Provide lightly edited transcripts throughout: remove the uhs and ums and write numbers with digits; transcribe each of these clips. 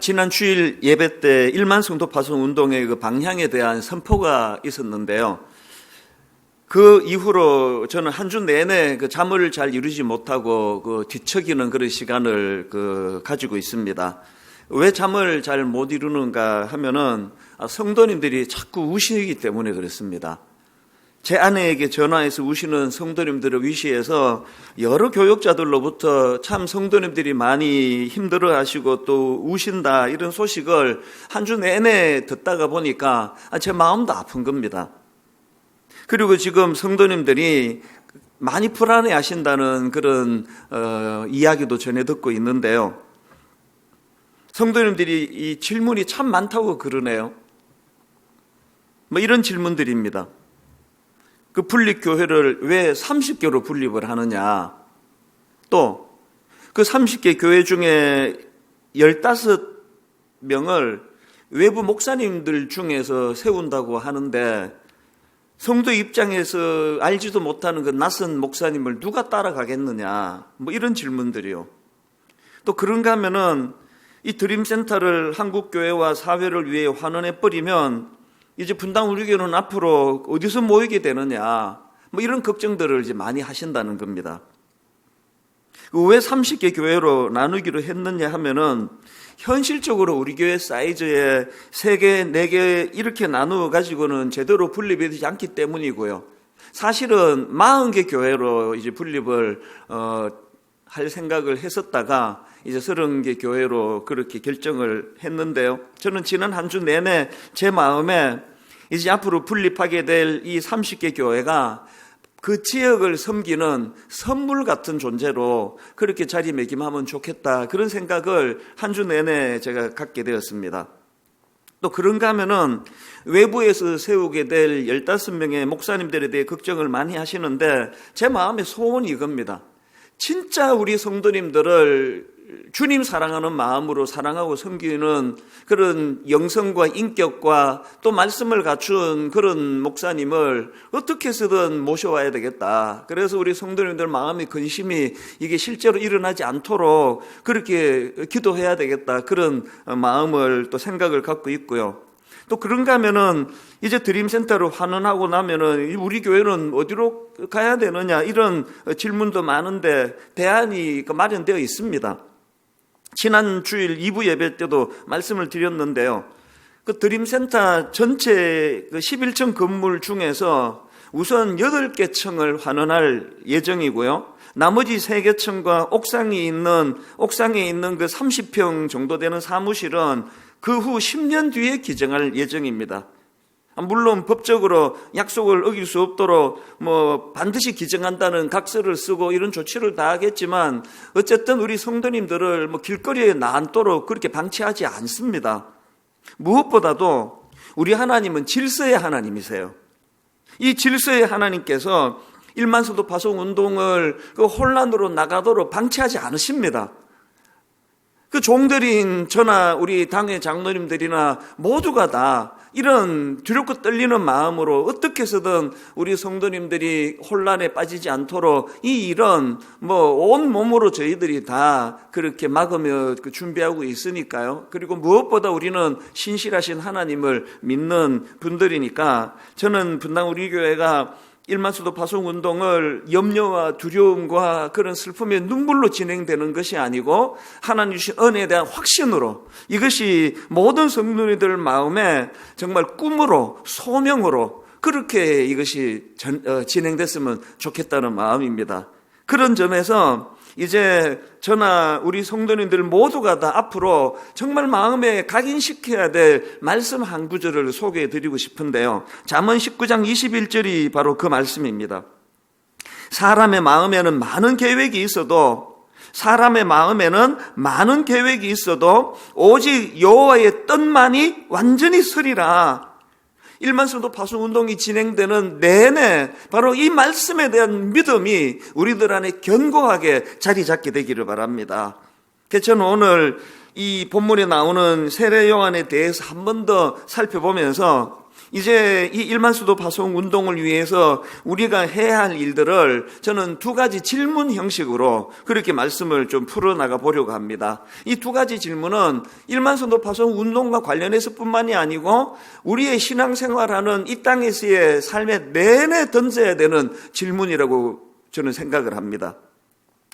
지난 주일 예배 때 1만 성도 파송 운동의 그 방향에 대한 선포가 있었는데요. 그 이후로 저는 한 주 내내 그 잠을 잘 이루지 못하고 그 뒤척이는 그런 시간을 가지고 있습니다. 왜 잠을 잘 못 이루는가 하면은 성도님들이 자꾸 우시기 때문에 그렇습니다. 제 아내에게 전화해서 우시는 성도님들을 위시해서 여러 교육자들로부터 참 성도님들이 많이 힘들어하시고 또 우신다 이런 소식을 한 주 내내 듣다가 보니까 제 마음도 아픈 겁니다. 그리고 지금 성도님들이 많이 불안해하신다는 그런 이야기도 전해 듣고 있는데요. 성도님들이 이 질문이 참 많다고 그러네요. 이런 질문들입니다. 그 분립교회를 왜 30개로 분립을 하느냐? 또 그 30개 교회 중에 15명을 외부 목사님들 중에서 세운다고 하는데 성도 입장에서 알지도 못하는 그 낯선 목사님을 누가 따라가겠느냐? 이런 질문들이요. 또 그런가 하면은 이 드림센터를 한국교회와 사회를 위해 환원해버리면 이제 분당 우리교회는 앞으로 어디서 모이게 되느냐, 이런 걱정들을 이제 많이 하신다는 겁니다. 왜 30개 교회로 나누기로 했느냐 하면은 현실적으로 우리 교회 사이즈에 3개, 4개 이렇게 나누어 가지고는 제대로 분립이 되지 않기 때문이고요. 사실은 40개 교회로 이제 분립을 할 생각을 했었다가 이제 30개 교회로 그렇게 결정을 했는데요. 저는 지난 한 주 내내 제 마음에 이제 앞으로 분립하게 될 이 30개 교회가 그 지역을 섬기는 선물 같은 존재로 그렇게 자리매김하면 좋겠다, 그런 생각을 한 주 내내 제가 갖게 되었습니다. 또 그런가 하면은 외부에서 세우게 될 15명의 목사님들에 대해 걱정을 많이 하시는데 제 마음의 소원이 이겁니다. 진짜 우리 성도님들을 주님 사랑하는 마음으로 사랑하고 섬기는 그런 영성과 인격과 또 말씀을 갖춘 그런 목사님을 어떻게 해서든 모셔와야 되겠다. 그래서 우리 성도님들 마음의 근심이 이게 실제로 일어나지 않도록 그렇게 기도해야 되겠다, 그런 마음을 또 생각을 갖고 있고요. 또 그런가 하면은 이제 드림센터를 환원하고 나면은 우리 교회는 어디로 가야 되느냐, 이런 질문도 많은데 대안이 마련되어 있습니다. 지난 주일 2부 예배 때도 말씀을 드렸는데요. 그 드림센터 전체 그 11층 건물 중에서 우선 8개 층을 환원할 예정이고요. 나머지 3개 층과 옥상에 있는 그 30평 정도 되는 사무실은 그 후 10년 뒤에 기증할 예정입니다. 물론 법적으로 약속을 어길 수 없도록 반드시 기증한다는 각서를 쓰고 이런 조치를 다 하겠지만 어쨌든 우리 성도님들을 길거리에 나앉도록 그렇게 방치하지 않습니다. 무엇보다도 우리 하나님은 질서의 하나님이세요. 이 질서의 하나님께서 1만 성도 파송 운동을 그 혼란으로 나가도록 방치하지 않으십니다. 그 종들인 저나 우리 당의 장로님들이나 모두가 다 이런 두렵고 떨리는 마음으로 어떻게 해서든 우리 성도님들이 혼란에 빠지지 않도록 이 일은 온 몸으로 저희들이 다 그렇게 막으며 준비하고 있으니까요. 그리고 무엇보다 우리는 신실하신 하나님을 믿는 분들이니까 저는 분당 우리 교회가 1만 성도 파송 운동을 염려와 두려움과 그런 슬픔의 눈물로 진행되는 것이 아니고 하나님 주신 은혜에 대한 확신으로, 이것이 모든 성도님들 마음에 정말 꿈으로 소명으로 그렇게 이것이 진행됐으면 좋겠다는 마음입니다. 그런 점에서 이제 저나 우리 성도님들 모두가 다 앞으로 정말 마음에 각인시켜야 될 말씀 한 구절을 소개해 드리고 싶은데요. 잠언 19장 21절이 바로 그 말씀입니다. 사람의 마음에는 많은 계획이 있어도 오직 여호와의 뜻만이 완전히 서리라. 1만 성도 파송 운동이 진행되는 내내 바로 이 말씀에 대한 믿음이 우리들 안에 견고하게 자리 잡게 되기를 바랍니다. 그래서 저는 오늘 이 본문에 나오는 세례 요한에 대해서 한 번 더 살펴보면서 이제 이 일만수도 파송 운동을 위해서 우리가 해야 할 일들을 저는 두 가지 질문 형식으로 그렇게 말씀을 좀 풀어나가 보려고 합니다. 이 두 가지 질문은 일만수도 파송 운동과 관련해서 뿐만이 아니고 우리의 신앙생활하는 이 땅에서의 삶의 내내 던져야 되는 질문이라고 저는 생각을 합니다.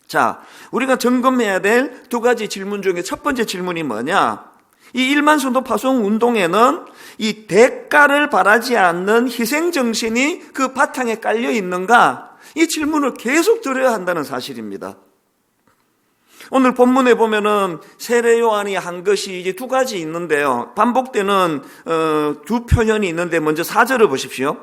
자, 우리가 점검해야 될 두 가지 질문 중에 첫 번째 질문이 뭐냐? 이 일만수도 파송 운동에는 이 대가를 바라지 않는 희생정신이 그 바탕에 깔려 있는가? 이 질문을 계속 드려야 한다는 사실입니다. 오늘 본문에 보면은 세례 요한이 한 것이 이제 두 가지 있는데요. 반복되는 두 표현이 있는데 먼저 4절을 보십시오.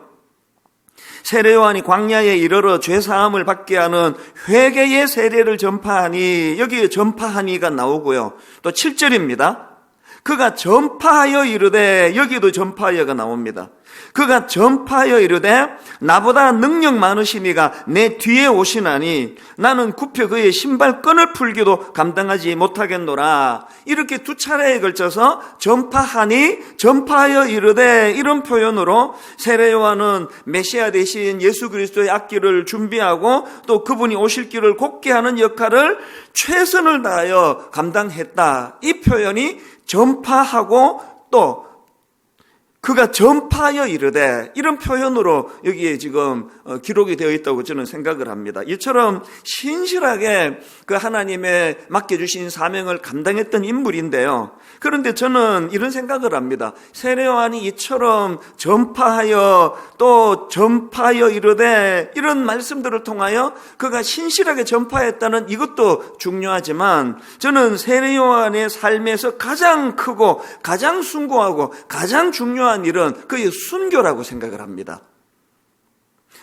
세례 요한이 광야에 이르러 죄 사함을 받게 하는 회개의 세례를 전파하니, 여기에 전파하니가 나오고요. 또 7절입니다. 그가 전파하여 이르되, 여기도 전파하여가 나옵니다. 그가 전파하여 이르되 나보다 능력 많으시니가 내 뒤에 오시나니 나는 굽혀 그의 신발끈을 풀기도 감당하지 못하겠노라. 이렇게 두 차례에 걸쳐서 전파하니, 전파하여 이르되, 이런 표현으로 세례 요한은 메시아 대신 예수 그리스도의 앞길을 준비하고 또 그분이 오실 길을 곱게 하는 역할을 최선을 다하여 감당했다. 이 표현이 전파하고 또 그가 전파하여 이르되, 이런 표현으로 여기에 지금 기록이 되어 있다고 저는 생각을 합니다. 이처럼 신실하게 그 하나님의 맡겨주신 사명을 감당했던 인물인데요. 그런데 저는 이런 생각을 합니다. 세례 요한이 이처럼 전파하여 또 전파하여 이르되, 이런 말씀들을 통하여 그가 신실하게 전파했다는 이것도 중요하지만, 저는 세례 요한의 삶에서 가장 크고 가장 숭고하고 가장 중요한 일은 그의 순교라고 생각을 합니다.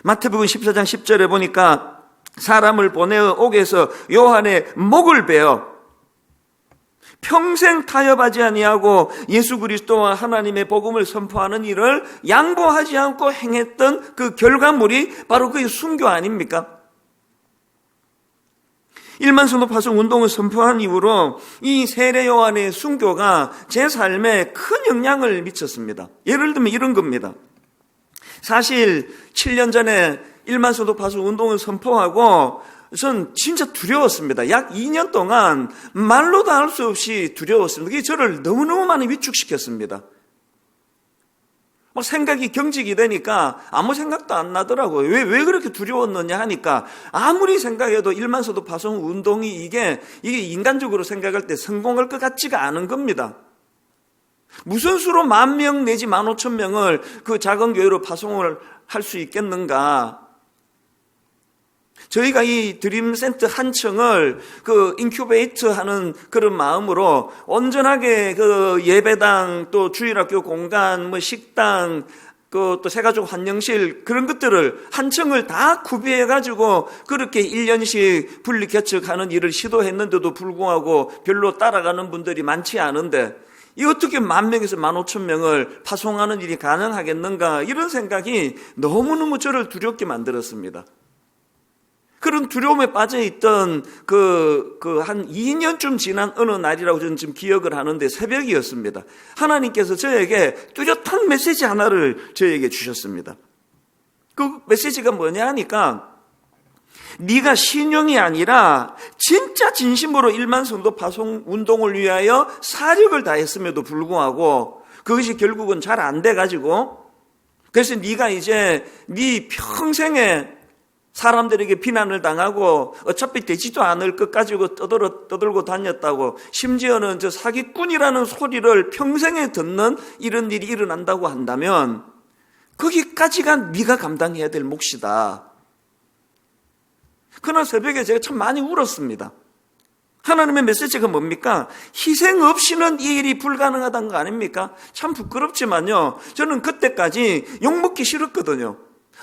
마태복음 14장 10절에 보니까 사람을 보내어 옥에서 요한의 목을 베어 평생 타협하지 아니하고 예수 그리스도와 하나님의 복음을 선포하는 일을 양보하지 않고 행했던 그 결과물이 바로 그의 순교 아닙니까? 일만수도 파송 운동을 선포한 이후로 이 세례 요한의 순교가 제 삶에 큰 영향을 미쳤습니다. 예를 들면 이런 겁니다. 사실 7년 전에 일만수도 파송 운동을 선포하고 전 진짜 두려웠습니다. 약 2년 동안 말로도 할 수 없이 두려웠습니다. 그게 저를 너무너무 많이 위축시켰습니다. 막 생각이 경직이 되니까 아무 생각도 안 나더라고요. 왜 그렇게 두려웠느냐 하니까 아무리 생각해도 일만수도 파송 운동이 이게 인간적으로 생각할 때 성공할 것 같지가 않은 겁니다. 무슨 수로 10,000명 내지 15,000명을 그 작은 교회로 파송을 할 수 있겠는가? 저희가 이 드림센터 한 층을 그 인큐베이트 하는 그런 마음으로 온전하게 그 예배당 또 주일학교 공간 뭐 식당 그 또 새가족 환영실 그런 것들을 한 층을 다 구비해 가지고 그렇게 1년씩 분리 개척하는 일을 시도했는데도 불구하고 별로 따라가는 분들이 많지 않은데 이 어떻게 10,000명에서 15,000명을 파송하는 일이 가능하겠는가, 이런 생각이 너무너무 저를 두렵게 만들었습니다. 그런 두려움에 빠져있던 한 2년쯤 지난 어느 날이라고 저는 지금 기억을 하는데 새벽이었습니다. 하나님께서 저에게 뚜렷한 메시지 하나를 저에게 주셨습니다. 그 메시지가 뭐냐 하니까, 네가 신용이 아니라 진짜 진심으로 일만성도 파송 운동을 위하여 사력을 다했음에도 불구하고 그것이 결국은 잘 안 돼가지고, 그래서 네가 이제 네 평생에 사람들에게 비난을 당하고 어차피 되지도 않을 것 가지고 떠들고 다녔다고, 심지어는 저 사기꾼이라는 소리를 평생에 듣는 이런 일이 일어난다고 한다면 거기까지가 네가 감당해야 될 몫이다. 그날 새벽에 제가 참 많이 울었습니다. 하나님의 메시지가 뭡니까? 희생 없이는 이 일이 불가능하다는 거 아닙니까? 참 부끄럽지만요, 저는 그때까지 욕먹기 싫었거든요.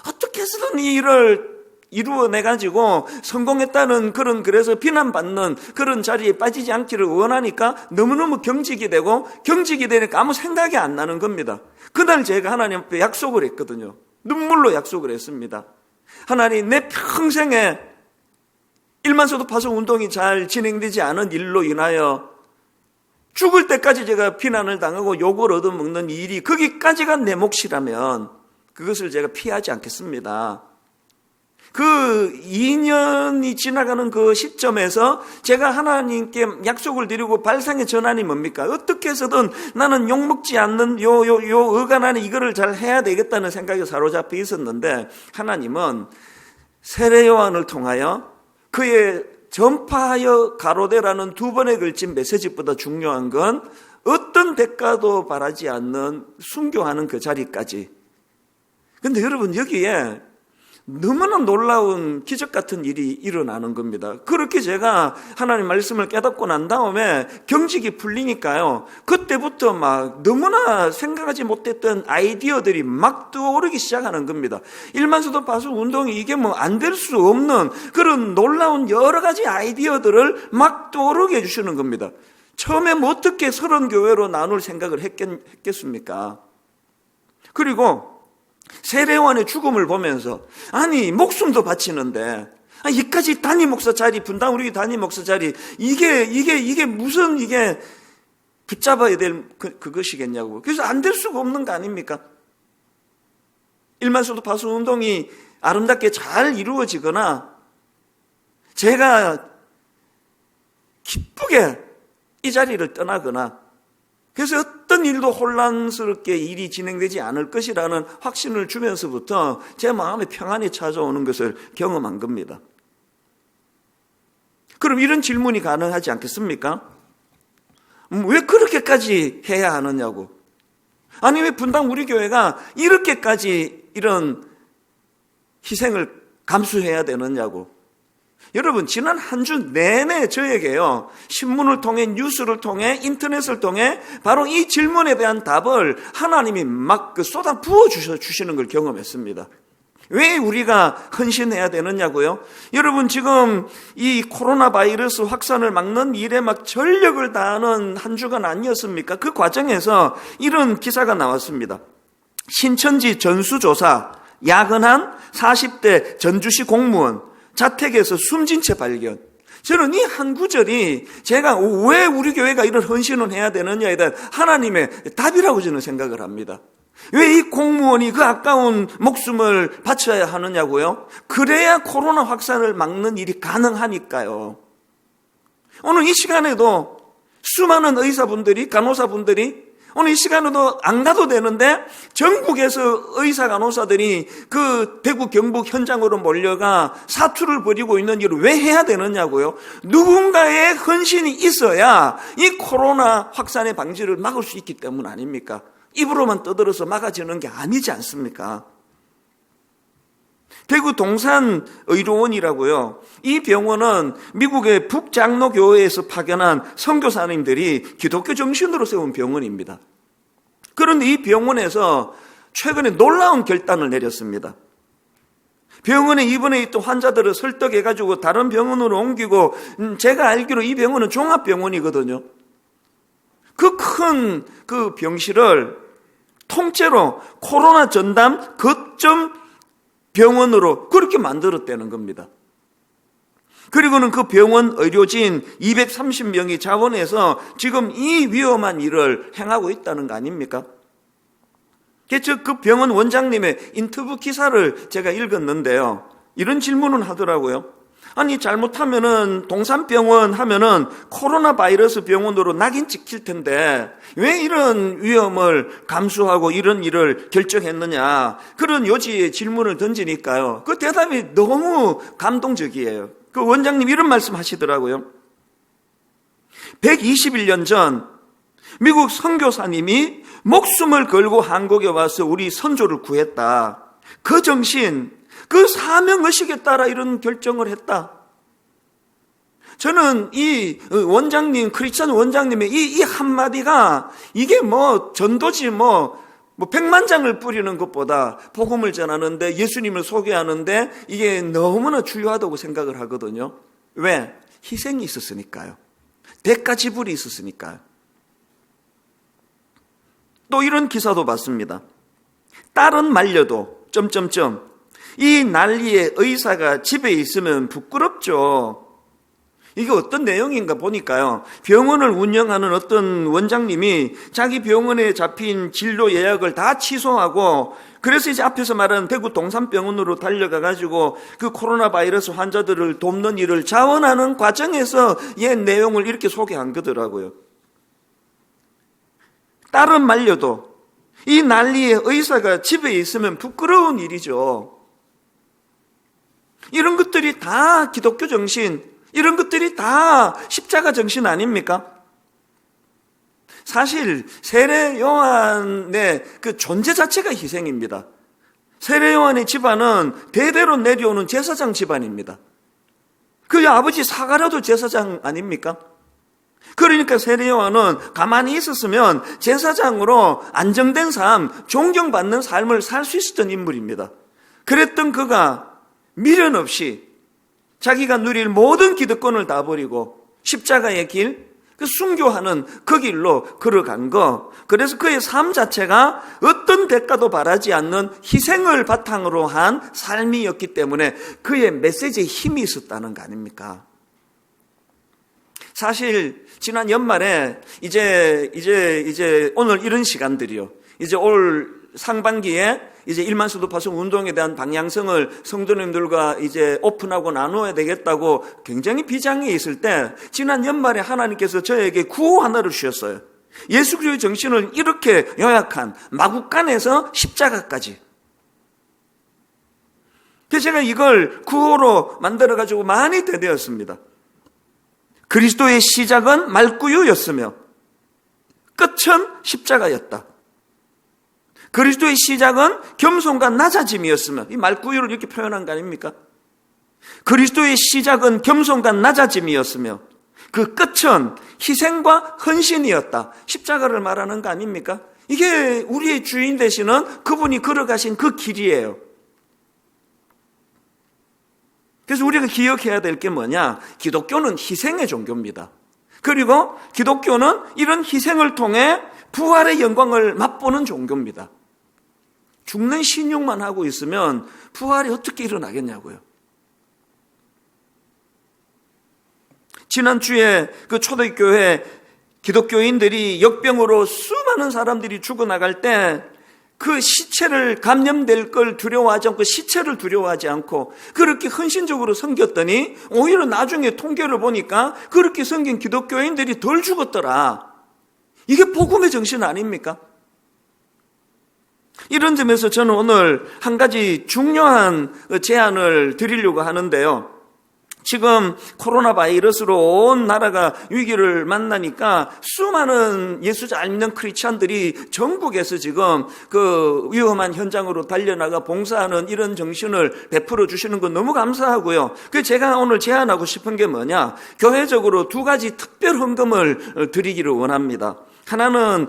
어떻게 해서든 이 일을 이루어내가지고 성공했다는 그래서 비난받는 그런 자리에 빠지지 않기를 원하니까 너무너무 경직이 되니까 아무 생각이 안 나는 겁니다. 그날 제가 하나님 앞에 약속을 했거든요. 눈물로 약속을 했습니다. 하나님, 내 평생에 일만서도 파송 운동이 잘 진행되지 않은 일로 인하여 죽을 때까지 제가 비난을 당하고 욕을 얻어먹는 일이 거기까지가 내 몫이라면 그것을 제가 피하지 않겠습니다. 그 2년이 지나가는 그 시점에서 제가 하나님께 약속을 드리고 발상의 전환이 뭡니까? 어떻게 해서든 나는 욕먹지 않는 요 어간 안에 이거를 잘 해야 되겠다는 생각에 사로잡혀 있었는데, 하나님은 세례 요한을 통하여 그의 전파하여 가로되라는 2번에 걸친 메시지보다 중요한 건 어떤 대가도 바라지 않는 순교하는 그 자리까지. 근데 여러분, 여기에 너무나 놀라운 기적 같은 일이 일어나는 겁니다. 그렇게 제가 하나님 말씀을 깨닫고 난 다음에 경직이 풀리니까요, 그때부터 막 너무나 생각하지 못했던 아이디어들이 막 떠오르기 시작하는 겁니다. 일만수도 파수 운동이 이게 뭐 안 될 수 없는 그런 놀라운 여러 가지 아이디어들을 막 떠오르게 해주시는 겁니다. 처음에 뭐 어떻게 30교회로 나눌 생각을 했겠습니까? 그리고 세례요한의 죽음을 보면서, 아니 목숨도 바치는데 이까지 단임 목사 자리, 분당 우리 단임 목사 자리, 이게 무슨 이게 붙잡아야 될 그것이겠냐고. 그래서 안 될 수가 없는 거 아닙니까? 일만수도 파수 운동이 아름답게 잘 이루어지거나 제가 기쁘게 이 자리를 떠나거나, 그래서 어떤 일도 혼란스럽게 일이 진행되지 않을 것이라는 확신을 주면서부터 제 마음에 평안이 찾아오는 것을 경험한 겁니다. 그럼 이런 질문이 가능하지 않겠습니까? 왜 그렇게까지 해야 하느냐고. 아니, 왜 분당 우리 교회가 이렇게까지 이런 희생을 감수해야 되느냐고. 여러분, 지난 한 주 내내 저에게요, 신문을 통해, 뉴스를 통해, 인터넷을 통해 바로 이 질문에 대한 답을 하나님이 막 쏟아 부어 주시는 걸 경험했습니다. 왜 우리가 헌신해야 되느냐고요? 여러분, 지금 이 코로나 바이러스 확산을 막는 일에 막 전력을 다하는 한 주간 아니었습니까? 그 과정에서 이런 기사가 나왔습니다. 신천지 전수조사, 야근한 40대 전주시 공무원 자택에서 숨진 채 발견. 저는 이 한 구절이 제가 왜 우리 교회가 이런 헌신을 해야 되느냐에 대한 하나님의 답이라고 저는 생각을 합니다. 왜 이 공무원이 그 아까운 목숨을 바쳐야 하느냐고요? 그래야 코로나 확산을 막는 일이 가능하니까요. 오늘 이 시간에도 수많은 의사분들이, 간호사분들이 오늘 이 시간에도 안 가도 되는데 전국에서 의사 간호사들이 그 대구 경북 현장으로 몰려가 사투를 벌이고 있는 일을 왜 해야 되느냐고요? 누군가의 헌신이 있어야 이 코로나 확산의 방지를 막을 수 있기 때문 아닙니까? 입으로만 떠들어서 막아지는 게 아니지 않습니까? 대구 동산의료원이라고요. 이 병원은 미국의 북장로교회에서 파견한 선교사님들이 기독교 정신으로 세운 병원입니다. 그런데 이 병원에서 최근에 놀라운 결단을 내렸습니다. 병원에 입원해 있던 환자들을 설득해가지고 다른 병원으로 옮기고, 제가 알기로 이 병원은 종합병원이거든요. 그 큰 그 병실을 통째로 코로나 전담 거점 병원으로 그렇게 만들었다는 겁니다. 그리고는 그 병원 의료진 230명이 자원해서 지금 이 위험한 일을 행하고 있다는 거 아닙니까? 그 병원 원장님의 인터뷰 기사를 제가 읽었는데요, 이런 질문을 하더라고요. 아니, 잘못하면은 동산병원 하면은 코로나 바이러스 병원으로 낙인 찍힐 텐데 왜 이런 위험을 감수하고 이런 일을 결정했느냐, 그런 요지의 질문을 던지니까요, 그 대답이 너무 감동적이에요. 그 원장님 이런 말씀 하시더라고요. 121년 전 미국 선교사님이 목숨을 걸고 한국에 와서 우리 선조를 구했다. 그 정신, 그 사명의식에 따라 이런 결정을 했다. 저는 이 원장님, 크리스찬 원장님의 이 한마디가 이게 뭐 전도지 뭐 100만 장을 뿌리는 것보다 복음을 전하는데, 예수님을 소개하는데 이게 너무나 중요하다고 생각을 하거든요. 왜? 희생이 있었으니까요. 대가 지불이 있었으니까요. 또 이런 기사도 봤습니다. 딸은 말려도 이 난리에 의사가 집에 있으면 부끄럽죠. 이게 어떤 내용인가 보니까요, 병원을 운영하는 어떤 원장님이 자기 병원에 잡힌 진료 예약을 다 취소하고, 그래서 이제 앞에서 말하는 대구 동산병원으로 달려가 가지고 그 코로나 바이러스 환자들을 돕는 일을 자원하는 과정에서 옛 내용을 이렇게 소개한 거더라고요. 딸은 말려도 이 난리에 의사가 집에 있으면 부끄러운 일이죠. 이런 것들이 다 기독교 정신, 이런 것들이 다 십자가 정신 아닙니까? 사실 세례 요한의 그 존재 자체가 희생입니다. 세례 요한의 집안은 대대로 내려오는 제사장 집안입니다. 그 아버지 사가랴도 제사장 아닙니까? 그러니까 세례 요한은 가만히 있었으면 제사장으로 안정된 삶, 존경받는 삶을 살 수 있었던 인물입니다. 그랬던 그가 미련 없이 자기가 누릴 모든 기득권을 다 버리고 십자가의 길, 그 순교하는 그 길로 걸어간 거. 그래서 그의 삶 자체가 어떤 대가도 바라지 않는 희생을 바탕으로 한 삶이었기 때문에 그의 메시지에 힘이 있었다는 거 아닙니까? 사실 지난 연말에 이제 오늘 이런 시간들이요. 이제 올 상반기에 이제 1만 수도 파송 운동에 대한 방향성을 성도님들과 이제 오픈하고 나누어야 되겠다고 굉장히 비장해 있을 때, 지난 연말에 하나님께서 저에게 구호 하나를 주셨어요. 예수 그리스도의 정신을 이렇게 요약한 마구간에서 십자가까지. 그래서 제가 이걸 구호로 만들어 가지고 많이 대되었습니다. 그리스도의 시작은 말구유였으며 끝은 십자가였다. 그리스도의 시작은 겸손과 낮아짐이었으면, 이 말구유를 이렇게 표현한 거 아닙니까? 그리스도의 시작은 겸손과 낮아짐이었으며 그 끝은 희생과 헌신이었다. 십자가를 말하는 거 아닙니까? 이게 우리의 주인 되시는 그분이 걸어가신 그 길이에요. 그래서 우리가 기억해야 될 게 뭐냐? 기독교는 희생의 종교입니다. 그리고 기독교는 이런 희생을 통해 부활의 영광을 맛보는 종교입니다. 죽는 신용만 하고 있으면 부활이 어떻게 일어나겠냐고요. 지난주에 그 초대교회 기독교인들이 역병으로 수많은 사람들이 죽어나갈 때 그 시체를 감염될 걸 두려워하지 않고, 시체를 두려워하지 않고 그렇게 헌신적으로 섬겼더니 오히려 나중에 통계를 보니까 그렇게 섬긴 기독교인들이 덜 죽었더라. 이게 복음의 정신 아닙니까? 이런 점에서 저는 오늘 한 가지 중요한 제안을 드리려고 하는데요. 지금 코로나 바이러스로 온 나라가 위기를 만나니까 수많은 예수 잘 믿는 크리스찬들이 전국에서 지금 그 위험한 현장으로 달려나가 봉사하는 이런 정신을 베풀어 주시는 건 너무 감사하고요. 그래서 제가 오늘 제안하고 싶은 게 뭐냐? 교회적으로 두 가지 특별 헌금을 드리기를 원합니다. 하나는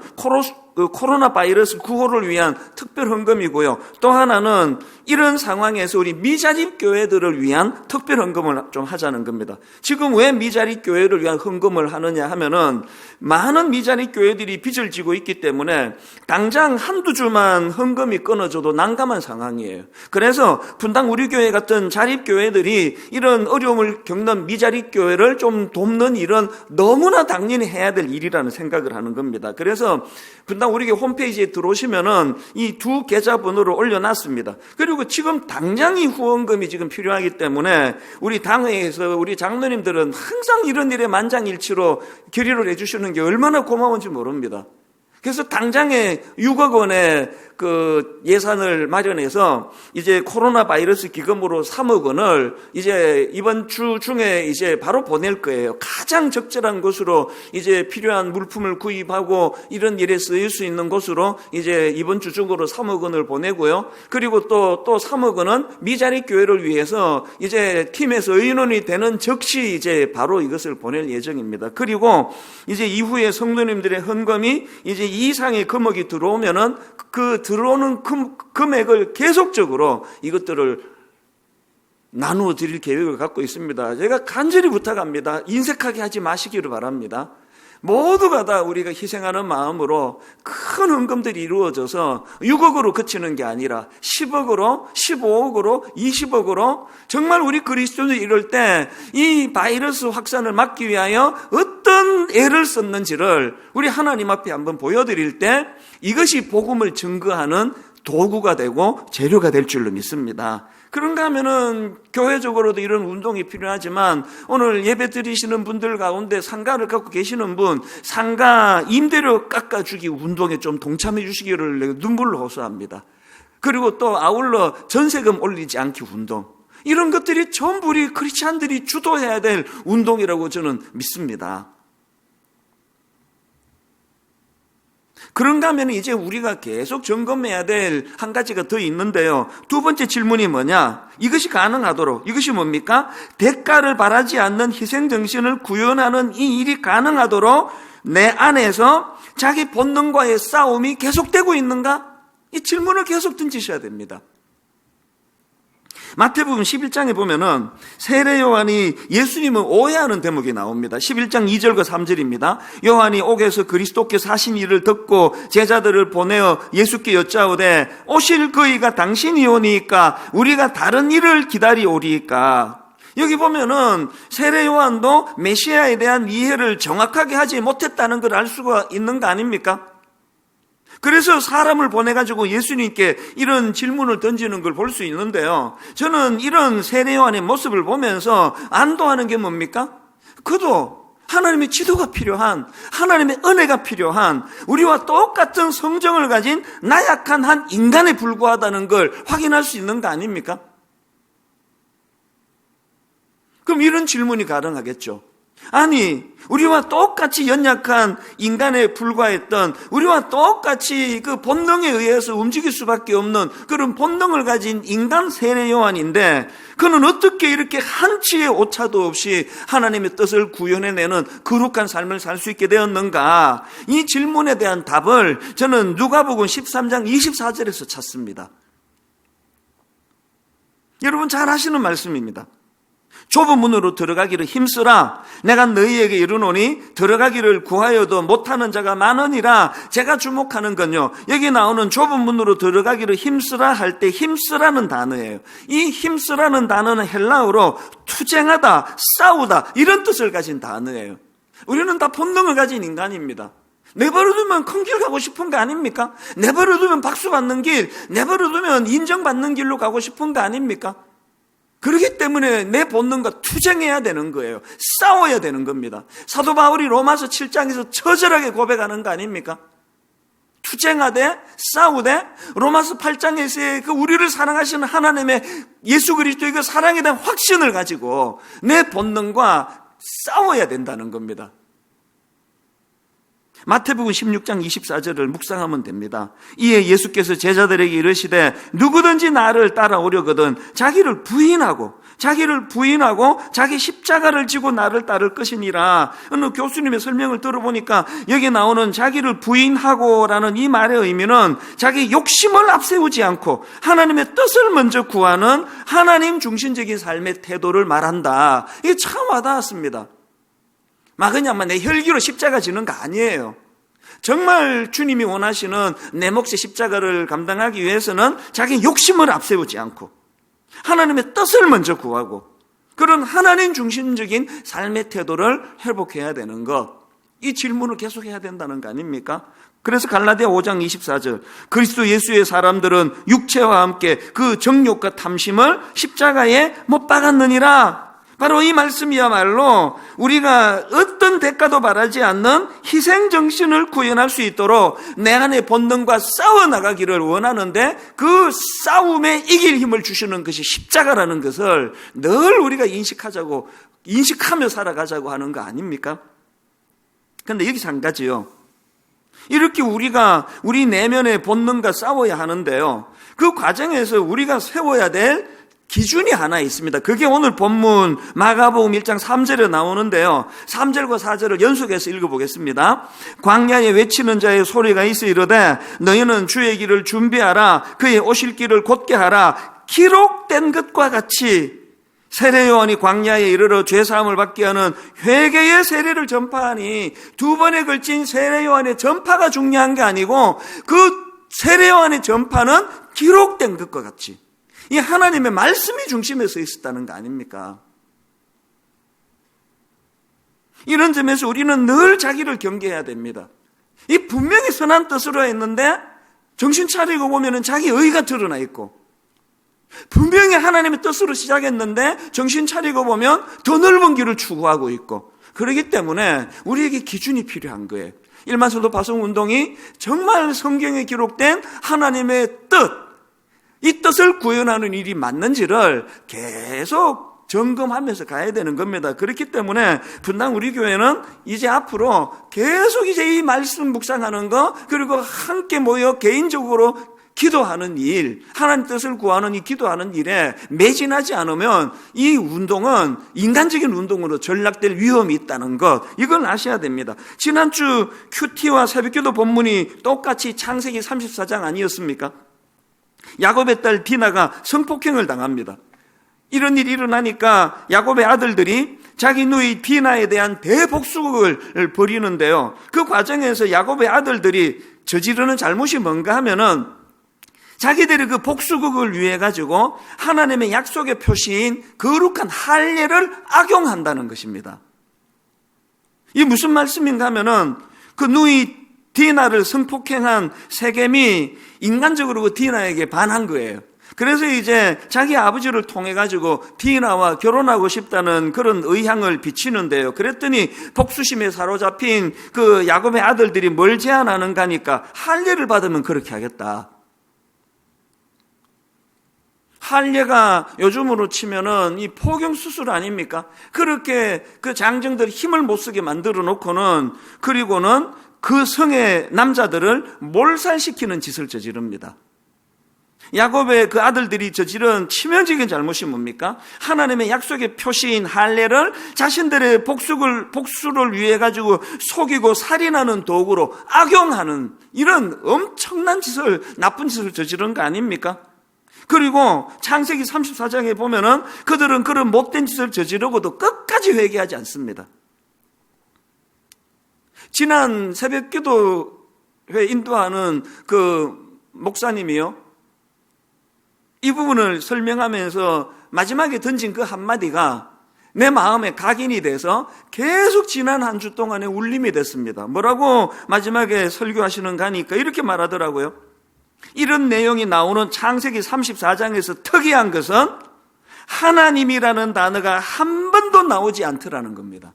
코로나 바이러스 구호를 위한 특별 헌금이고요. 또 하나는 이런 상황에서 우리 미자립 교회들을 위한 특별 헌금을 좀 하자는 겁니다. 지금 왜 미자립 교회를 위한 헌금을 하느냐 하면은 많은 미자립 교회들이 빚을 지고 있기 때문에 당장 한두 주만 헌금이 끊어져도 난감한 상황이에요. 그래서 분당 우리 교회 같은 자립 교회들이 이런 어려움을 겪는 미자립 교회를 좀 돕는 일은 너무나 당연히 해야 될 일이라는 생각을 하는 겁니다. 그래서 분당 우리 교회 홈페이지에 들어오시면은 이 두 계좌번호를 올려놨습니다. 그리고 지금 당장 이 후원금이 지금 필요하기 때문에 우리 당회에서 우리 장로님들은 항상 이런 일에 만장일치로 결의를 해주시는 게 얼마나 고마운지 모릅니다. 그래서 당장에 6억 원의 그 예산을 마련해서 이제 코로나 바이러스 기금으로 3억 원을 이제 이번 주 중에 이제 바로 보낼 거예요. 가장 적절한 곳으로 이제 필요한 물품을 구입하고 이런 일에 쓰일 수 있는 곳으로 이제 이번 주 중으로 3억 원을 보내고요. 그리고 또 3억 원은 미자립 교회를 위해서 이제 팀에서 의논이 되는 즉시 이제 바로 이것을 보낼 예정입니다. 그리고 이제 이후에 성도님들의 헌금이 이제 이 이상의 금액이 들어오면은 그 들어오는 금액을 계속적으로 이것들을 나누어 드릴 계획을 갖고 있습니다. 제가 간절히 부탁합니다. 인색하게 하지 마시기를 바랍니다. 모두가 다 우리가 희생하는 마음으로 큰 헌금들이 이루어져서 6억으로 그치는 게 아니라 10억으로, 15억으로, 20억으로 정말 우리 그리스도인들이 이럴 때 이 바이러스 확산을 막기 위하여 어떤 애를 썼는지를 우리 하나님 앞에 한번 보여드릴 때 이것이 복음을 증거하는 도구가 되고 재료가 될 줄로 믿습니다. 그런가 하면은 교회적으로도 이런 운동이 필요하지만 오늘 예배 드리시는 분들 가운데 상가를 갖고 계시는 분, 상가 임대료 깎아주기 운동에 좀 동참해 주시기를 눈물로 호소합니다. 그리고 또 아울러 전세금 올리지 않기 운동, 이런 것들이 전부 우리 크리스찬들이 주도해야 될 운동이라고 저는 믿습니다. 그런가 하면 이제 우리가 계속 점검해야 될 한 가지가 더 있는데요. 두 번째 질문이 뭐냐? 이것이 가능하도록, 이것이 뭡니까? 대가를 바라지 않는 희생정신을 구현하는 이 일이 가능하도록 내 안에서 자기 본능과의 싸움이 계속되고 있는가? 이 질문을 계속 던지셔야 됩니다. 마태복음 11장에 보면은 세례 요한이 예수님을 오해하는 대목이 나옵니다. 11장 2절과 3절입니다. 요한이 옥에서 그리스도께 사신 일을 듣고 제자들을 보내어 예수께 여짜오되 오실 그이가 당신이 오니까 우리가 다른 일을 기다리오리이까. 여기 보면은 세례 요한도 메시아에 대한 이해를 정확하게 하지 못했다는 걸 알 수가 있는 거 아닙니까? 그래서 사람을 보내가지고 예수님께 이런 질문을 던지는 걸 볼 수 있는데요. 저는 이런 세례 요한의 모습을 보면서 안도하는 게 뭡니까? 그도 하나님의 지도가 필요한, 하나님의 은혜가 필요한, 우리와 똑같은 성정을 가진 나약한 한 인간에 불과하다는 걸 확인할 수 있는 거 아닙니까? 그럼 이런 질문이 가능하겠죠. 아니, 우리와 똑같이 연약한 인간에 불과했던, 우리와 똑같이 그 본능에 의해서 움직일 수밖에 없는 그런 본능을 가진 인간 세례 요한인데 그는 어떻게 이렇게 한치의 오차도 없이 하나님의 뜻을 구현해내는 거룩한 삶을 살 수 있게 되었는가? 이 질문에 대한 답을 저는 누가복음 13장 24절에서 찾습니다. 여러분 잘 아시는 말씀입니다. 좁은 문으로 들어가기를 힘쓰라. 내가 너희에게 이르노니 들어가기를 구하여도 못하는 자가 많으니라. 제가 주목하는 건요, 여기 나오는 좁은 문으로 들어가기를 힘쓰라 할 때 힘쓰라는 단어예요. 이 힘쓰라는 단어는 헬라어로 투쟁하다, 싸우다 이런 뜻을 가진 단어예요. 우리는 다 본능을 가진 인간입니다. 내버려두면 큰 길 가고 싶은 거 아닙니까? 내버려두면 박수 받는 길, 내버려두면 인정받는 길로 가고 싶은 거 아닙니까? 그렇기 때문에 내 본능과 투쟁해야 되는 거예요. 싸워야 되는 겁니다. 사도 바울이 로마서 7장에서 처절하게 고백하는 거 아닙니까? 투쟁하되 싸우되 로마서 8장에서의 그 우리를 사랑하시는 하나님의 예수 그리스도의 그 사랑에 대한 확신을 가지고 내 본능과 싸워야 된다는 겁니다. 마태복음 16장 24절을 묵상하면 됩니다. 이에 예수께서 제자들에게 이르시되 누구든지 나를 따라오려거든 자기를 부인하고 자기 십자가를 지고 나를 따를 것이니라. 어느 교수님의 설명을 들어보니까 여기 나오는 자기를 부인하고라는 이 말의 의미는 자기 욕심을 앞세우지 않고 하나님의 뜻을 먼저 구하는 하나님 중심적인 삶의 태도를 말한다. 이게 참 와닿았습니다. 막 그냥 내 혈기로 십자가 지는 거 아니에요. 정말 주님이 원하시는 내 몫의 십자가를 감당하기 위해서는 자기 욕심을 앞세우지 않고 하나님의 뜻을 먼저 구하고 그런 하나님 중심적인 삶의 태도를 회복해야 되는 것, 이 질문을 계속해야 된다는 거 아닙니까? 그래서 갈라디아 5장 24절 그리스도 예수의 사람들은 육체와 함께 그 정욕과 탐심을 십자가에 못 박았느니라. 바로 이 말씀이야말로 우리가 어떤 대가도 바라지 않는 희생정신을 구현할 수 있도록 내 안의 본능과 싸워나가기를 원하는데 그 싸움에 이길 힘을 주시는 것이 십자가라는 것을 늘 우리가 인식하며 살아가자고 하는 거 아닙니까? 그런데 여기서 한 가지요. 이렇게 우리가 우리 내면의 본능과 싸워야 하는데요. 그 과정에서 우리가 세워야 될 기준이 하나 있습니다. 그게 오늘 본문 마가복음 1장 3절에 나오는데요. 3절과 4절을 연속해서 읽어보겠습니다. 광야에 외치는 자의 소리가 있어 이르되 너희는 주의 길을 준비하라. 그의 오실 길을 곧게 하라. 기록된 것과 같이 세례 요한이 광야에 이르러 죄사함을 받게 하는 회개의 세례를 전파하니 두 번에 걸친 세례 요한의 전파가 중요한 게 아니고 그 세례 요한의 전파는 기록된 것과 같이 이 하나님의 말씀이 중심에 서 있었다는 거 아닙니까? 이런 점에서 우리는 늘 자기를 경계해야 됩니다. 이 분명히 선한 뜻으로 했는데 정신 차리고 보면은 자기 의가 드러나 있고, 분명히 하나님의 뜻으로 시작했는데 정신 차리고 보면 더 넓은 길을 추구하고 있고, 그렇기 때문에 우리에게 기준이 필요한 거예요. 일만성도 파송운동이 정말 성경에 기록된 하나님의 뜻, 이 뜻을 구현하는 일이 맞는지를 계속 점검하면서 가야 되는 겁니다. 그렇기 때문에 분당 우리 교회는 이제 앞으로 계속 이제 이 말씀 묵상하는 거, 그리고 함께 모여 개인적으로 기도하는 일, 하나님 뜻을 구하는 이 기도하는 일에 매진하지 않으면 이 운동은 인간적인 운동으로 전락될 위험이 있다는 것, 이걸 아셔야 됩니다. 지난주 큐티와 새벽기도 본문이 똑같이 창세기 34장 아니었습니까? 야곱의 딸 디나가 성폭행을 당합니다. 이런 일이 일어나니까 야곱의 아들들이 자기 누이 디나에 대한 대복수를 벌이는데요, 그 과정에서 야곱의 아들들이 저지르는 잘못이 뭔가 하면은 자기들이 그 복수극을 위해 가지고 하나님의 약속의 표시인 거룩한 할례를 악용한다는 것입니다. 이 무슨 말씀인가 하면은 그 누이 디나를 성폭행한 세겜이 인간적으로 그 디나에게 반한 거예요. 그래서 이제 자기 아버지를 통해 가지고 디나와 결혼하고 싶다는 그런 의향을 비치는데요. 그랬더니 복수심에 사로잡힌 그 야곱의 아들들이 뭘 제안하는가 하니까 할례를 받으면 그렇게 하겠다. 할례가 요즘으로 치면은 이 포경 수술 아닙니까? 그렇게 그 장정들 힘을 못 쓰게 만들어 놓고는, 그리고는 그 성의 남자들을 몰살시키는 짓을 저지릅니다. 야곱의 그 아들들이 저지른 치명적인 잘못이 뭡니까? 하나님의 약속의 표시인 할례를 자신들의 복수를 위해 가지고 속이고 살인하는 도구로 악용하는 이런 엄청난 짓을, 나쁜 짓을 저지른 거 아닙니까? 그리고 창세기 34장에 보면은 그들은 그런 못된 짓을 저지르고도 끝까지 회개하지 않습니다. 지난 새벽 기도회 인도하는 그 목사님이요, 이 부분을 설명하면서 마지막에 던진 그 한마디가 내 마음에 각인이 돼서 계속 지난 한 주 동안에 울림이 됐습니다. 뭐라고 마지막에 설교하시는가 하니까 이렇게 말하더라고요. 이런 내용이 나오는 창세기 34장에서 특이한 것은 하나님이라는 단어가 한 번도 나오지 않더라는 겁니다.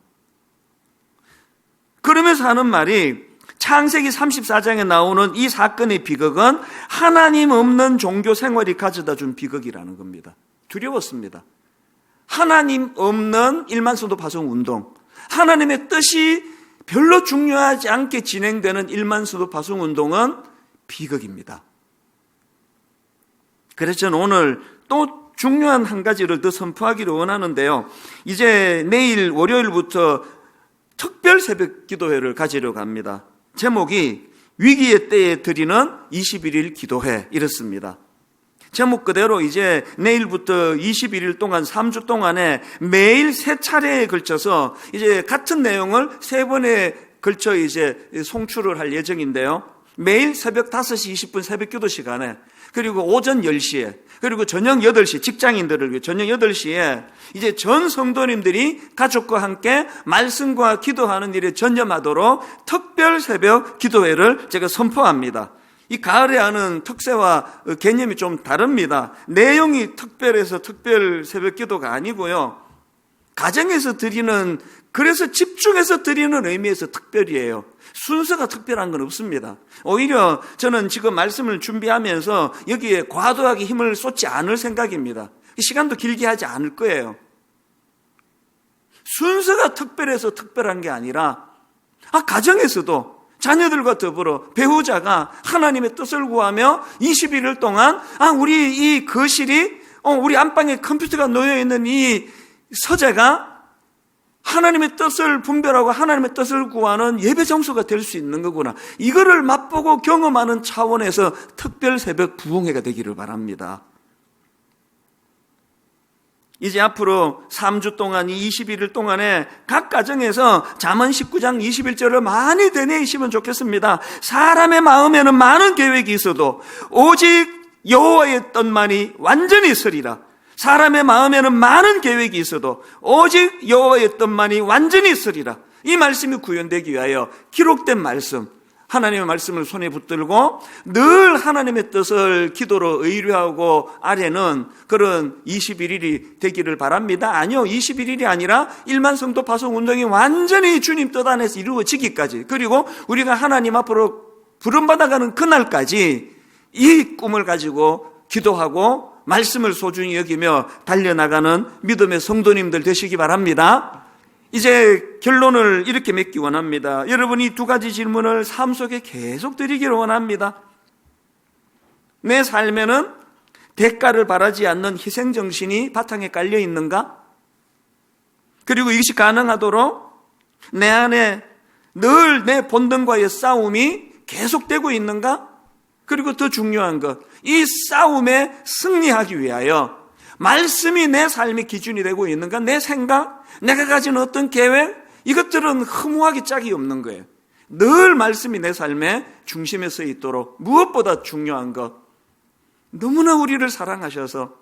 그러면서 하는 말이, 창세기 34장에 나오는 이 사건의 비극은 하나님 없는 종교 생활이 가져다 준 비극이라는 겁니다. 두려웠습니다. 하나님 없는 일만성도 파송 운동, 하나님의 뜻이 별로 중요하지 않게 진행되는 일만성도 파송 운동은 비극입니다. 그래서 저는 오늘 또 중요한 한 가지를 더 선포하기를 원하는데요, 이제 내일 월요일부터 특별 새벽 기도회를 가지려고 합니다. 제목이 위기의 때에 드리는 21일 기도회, 이렇습니다. 제목 그대로 이제 내일부터 21일 동안 3주 동안에 매일 3차례에 걸쳐서 이제 같은 내용을 3번에 걸쳐 이제 송출을 할 예정인데요, 매일 새벽 5시 20분 새벽 기도 시간에, 그리고 오전 10시에, 그리고 저녁 8시, 직장인들을 위해 저녁 8시에 이제 전 성도님들이 가족과 함께 말씀과 기도하는 일에 전념하도록 특별 새벽 기도회를 제가 선포합니다. 이 가을에 하는 특세와 개념이 좀 다릅니다. 내용이 특별해서 특별 새벽 기도가 아니고요, 가정에서 드리는, 그래서 집중해서 드리는 의미에서 특별이에요. 순서가 특별한 건 없습니다. 오히려 저는 지금 말씀을 준비하면서 여기에 과도하게 힘을 쏟지 않을 생각입니다. 시간도 길게 하지 않을 거예요. 순서가 특별해서 특별한 게 아니라, 가정에서도 자녀들과 더불어 배우자가 하나님의 뜻을 구하며 21일 동안 우리 이 거실이 우리 안방에 컴퓨터가 놓여있는 이 서재가 하나님의 뜻을 분별하고 하나님의 뜻을 구하는 예배 장소가 될 수 있는 거구나, 이거를 맛보고 경험하는 차원에서 특별 새벽 부흥회가 되기를 바랍니다. 이제 앞으로 3주 동안, 이 21일 동안에 각 가정에서 잠언 19장 21절을 많이 되뇌이시면 좋겠습니다. 사람의 마음에는 많은 계획이 있어도 오직 여호와의 뜻만이 완전히 서리라. 사람의 마음에는 많은 계획이 있어도 오직 여호와의 뜻만이 완전히 서리라. 이 말씀이 구현되기 위하여 기록된 말씀, 하나님의 말씀을 손에 붙들고 늘 하나님의 뜻을 기도로 의뢰하고 아래는 그런 21일이 되기를 바랍니다. 아니요, 21일이 아니라 1만 성도 파송 운동이 완전히 주님 뜻 안에서 이루어지기까지, 그리고 우리가 하나님 앞으로 부름받아가는 그날까지 이 꿈을 가지고 기도하고 말씀을 소중히 여기며 달려나가는 믿음의 성도님들 되시기 바랍니다. 이제 결론을 이렇게 맺기 원합니다. 여러분이 두 가지 질문을 삶 속에 계속 드리기를 원합니다. 내 삶에는 대가를 바라지 않는 희생정신이 바탕에 깔려 있는가? 그리고 이것이 가능하도록 내 안에 늘 내 본능과의 싸움이 계속되고 있는가? 그리고 더 중요한 것, 이 싸움에 승리하기 위하여 말씀이 내 삶의 기준이 되고 있는가? 내 생각, 내가 가진 어떤 계획, 이것들은 허무하기 짝이 없는 거예요. 늘 말씀이 내 삶의 중심에 서 있도록, 무엇보다 중요한 것, 너무나 우리를 사랑하셔서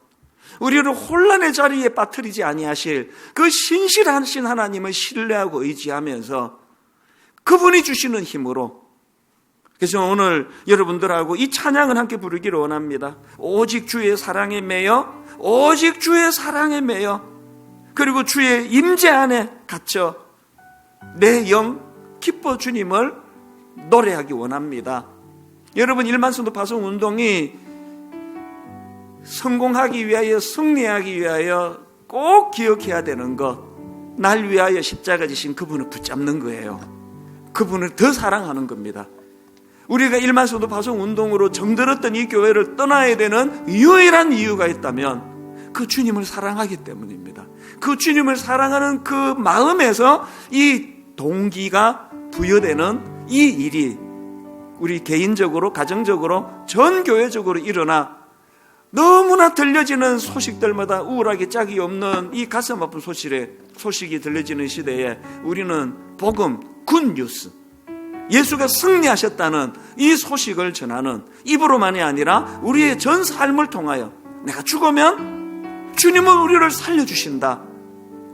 우리를 혼란의 자리에 빠뜨리지 아니하실 그 신실하신 하나님을 신뢰하고 의지하면서 그분이 주시는 힘으로, 그래서 오늘 여러분들하고 이 찬양을 함께 부르기를 원합니다. 오직 주의 사랑에 매여, 오직 주의 사랑에 매여, 그리고 주의 임재 안에 갇혀 내 영 기뻐 주님을 노래하기 원합니다. 여러분, 1만 성도 파송 운동이 성공하기 위하여, 승리하기 위하여 꼭 기억해야 되는 것, 날 위하여 십자가 지신 그분을 붙잡는 거예요. 그분을 더 사랑하는 겁니다. 우리가 1만 성도 파송 운동으로 정들었던 이 교회를 떠나야 되는 유일한 이유가 있다면 그 주님을 사랑하기 때문입니다. 그 주님을 사랑하는 그 마음에서 이 동기가 부여되는 이 일이 우리 개인적으로, 가정적으로, 전 교회적으로 일어나 너무나 들려지는 소식들마다 우울하게 짝이 없는 이 가슴 아픈 소식이 들려지는 시대에 우리는 복음, 굿뉴스, 예수가 승리하셨다는 이 소식을 전하는, 입으로만이 아니라 우리의 전 삶을 통하여, 내가 죽으면 주님은 우리를 살려주신다,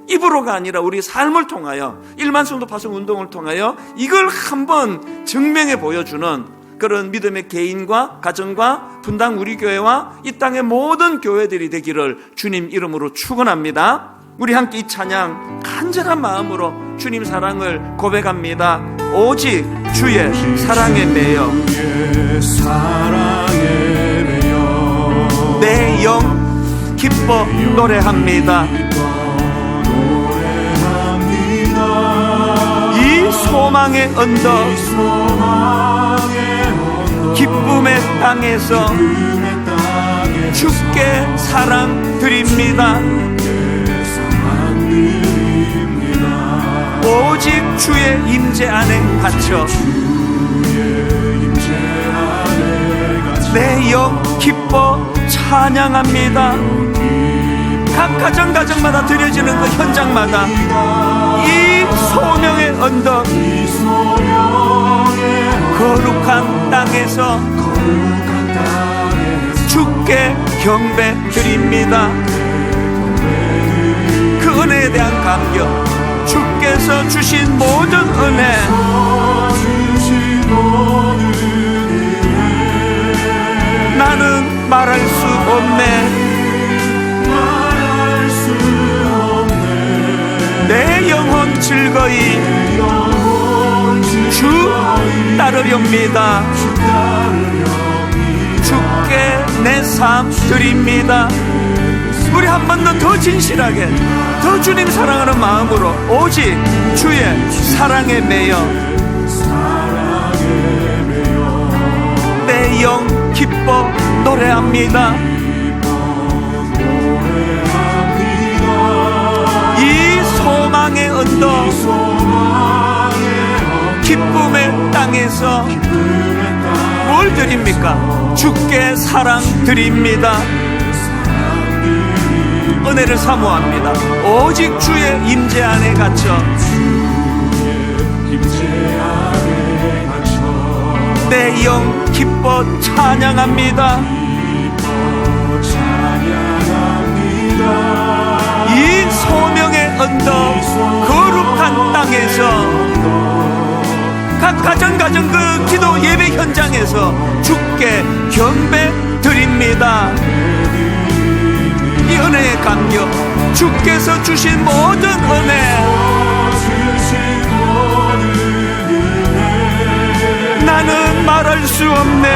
입으로가 아니라 우리 삶을 통하여, 1만 성도 파송 운동을 통하여 이걸 한번 증명해 보여주는 그런 믿음의 개인과 가정과 분당 우리 교회와 이 땅의 모든 교회들이 되기를 주님 이름으로 축원합니다. 우리 함께 이 찬양 간절한 마음으로 주님 사랑을 고백합니다. 오직 주의 사랑에 매여, 내 영 기뻐 노래합니다. 이 소망의 언덕, 기쁨의 땅에서 주께 사랑 드립니다. 오직 주의 임재 안에 갇혀 내 영 기뻐 찬양합니다. 각 가정마다 드려지는 그 현장마다 이 소명의 언덕, 거룩한 땅에서 주께 경배 드립니다. 그 은혜에 대한 감격, 주께서 주신 모든 은혜, 나는 말할 수 없네. 내 영혼 즐거이 주 따르렵니다. 주께 내 삶 드립니다. 우리 한 번 더 진실하게, 더 주님 사랑하는 마음으로 오직 주의 사랑에 매여 내 영 기뻐 노래합니다. 이 소망의 언덕, 기쁨의 땅에서 뭘 드립니까? 주께 사랑 드립니다. 은혜를 사모합니다. 오직 주의 임재 안에 갇혀 내 영 기뻐 찬양합니다. 이 소명의 언덕 거룩한 땅에서 각 가정 그 기도 예배 현장에서 주께 경배 드립니다. 이 은혜의 감격, 주께서 주신 모든 은혜, 나는 말할 수 없네.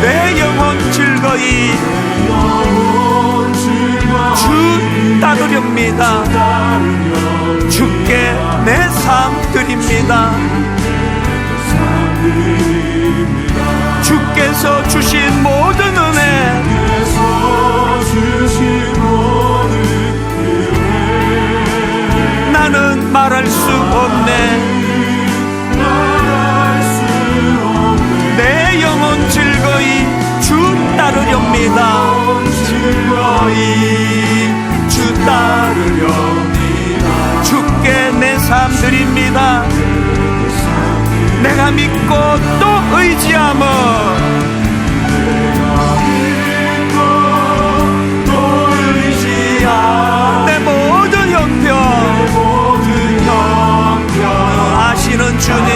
내 영혼 즐거이 주 따르렵니다. 주께 내 삶 드립니다. 주께서 주신 모든 은혜, 나는 말할 수 없네. 내 영혼 즐거이 주 따르렵니다. 즐거이 주 따르렵니다. 주께 내 삶 드립니다. 내가 믿고 또 의지하며 내 모든 형편 아시는 주님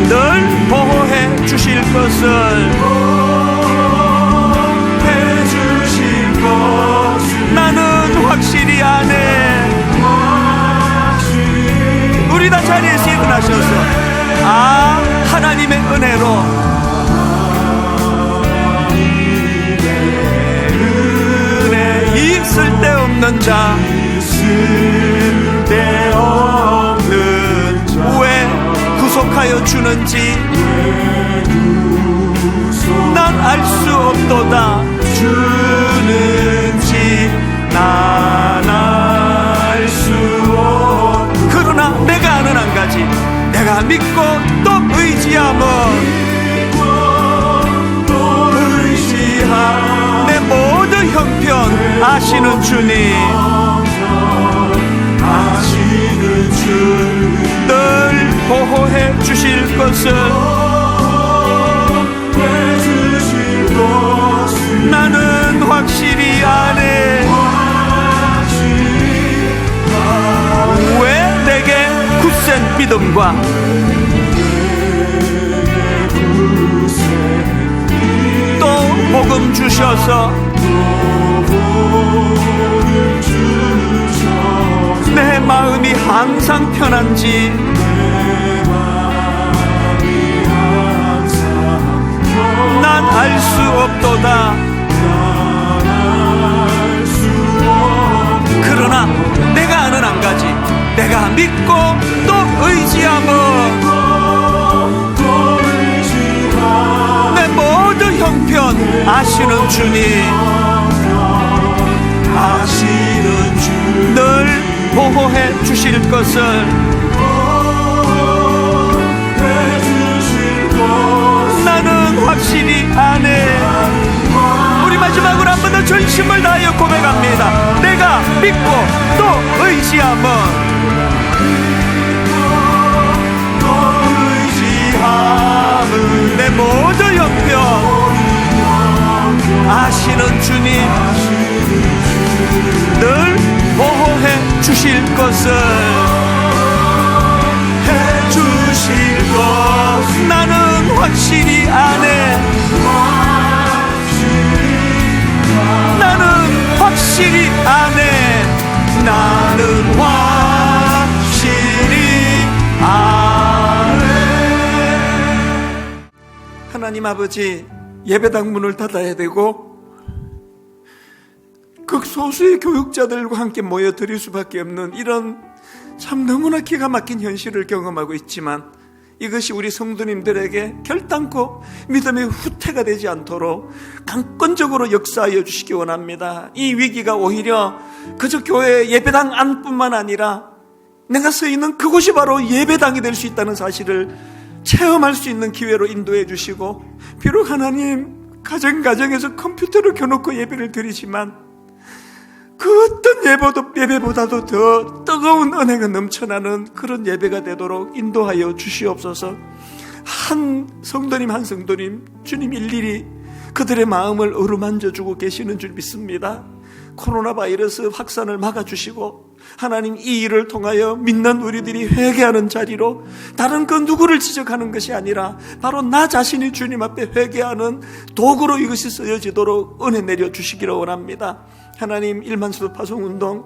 늘 보호해 주실 것을 해주실 것 나는 확실히 아네. 우리 다 자리에서 일어나셔서 하나님의 은혜로 이 쓸데없는 자 왜 구속하여 주는지 난 알 수 없도다. 주는지 난 알 수 없. 그러나 내가 아는 한 가지, 내가 믿고 또 의지하며 내 모든 형편 아시는 주님, 늘 보호해 주실 것을 나는 확실히 아네. 왜 내게 굳센 믿음과 또 복음 주셔서 내 마음이 항상 편한지 난 알 수 없도다. 그러나 내가 아는 한 가지, 내가 믿고 또 의지하며 내 모든 형편 아시는 주님, 늘 보호해 주실 것을 나는 확실히 아네. 우리 마지막으로 한 번 더 전심을 다하여 고백합니다. 내가 믿고 또 의지하며 내 모든 형편 아시는 주님, 늘 보호해 주실 것을 해 주실 것 나는 확실히 아네. 나는 확실히 아네. 나는 확실히 아네. 하나님 아버지, 예배당 문을 닫아야 되고 극소수의 교육자들과 함께 모여 드릴 수밖에 없는 이런 참 너무나 기가 막힌 현실을 경험하고 있지만, 이것이 우리 성도님들에게 결단코 믿음의 후퇴가 되지 않도록 강권적으로 역사하여 주시기 원합니다. 이 위기가 오히려 그저 교회 예배당 안뿐만 아니라 내가 서 있는 그곳이 바로 예배당이 될 수 있다는 사실을 체험할 수 있는 기회로 인도해 주시고, 비록 하나님 가정에서 컴퓨터를 켜놓고 예배를 드리지만 그 어떤 예배보다도 더 뜨거운 은혜가 넘쳐나는 그런 예배가 되도록 인도하여 주시옵소서. 한 성도님 주님 일일이 그들의 마음을 어루만져 주고 계시는 줄 믿습니다. 코로나 바이러스 확산을 막아주시고, 하나님 이 일을 통하여 믿는 우리들이 회개하는 자리로, 다른 그 누구를 지적하는 것이 아니라 바로 나 자신이 주님 앞에 회개하는 도구로 이것이 쓰여지도록 은혜 내려 주시기를 원합니다. 하나님, 1만 수도 파송운동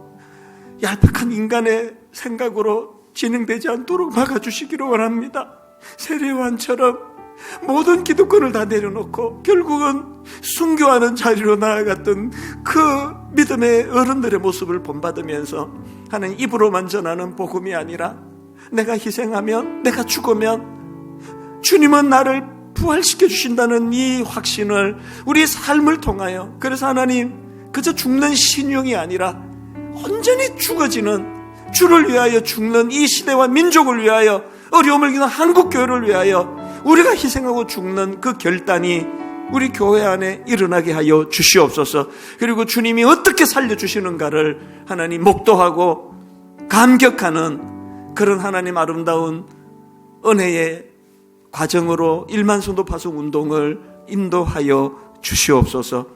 얄팍한 인간의 생각으로 진행되지 않도록 막아주시기를 원합니다. 세례요한처럼 모든 기득권을 다 내려놓고 결국은 순교하는 자리로 나아갔던 그 믿음의 어른들의 모습을 본받으면서, 하나님, 입으로만 전하는 복음이 아니라 내가 희생하면, 내가 죽으면 주님은 나를 부활시켜 주신다는 이 확신을 우리 삶을 통하여, 그래서 하나님, 그저 죽는 신용이 아니라 온전히 죽어지는, 주를 위하여 죽는 이 시대와 민족을 위하여, 어려움을 겪는 한국교회를 위하여 우리가 희생하고 죽는 그 결단이 우리 교회 안에 일어나게 하여 주시옵소서. 그리고 주님이 어떻게 살려주시는가를 하나님 목도하고 감격하는 그런 하나님 아름다운 은혜의 과정으로 1만 성도 파송 운동을 인도하여 주시옵소서.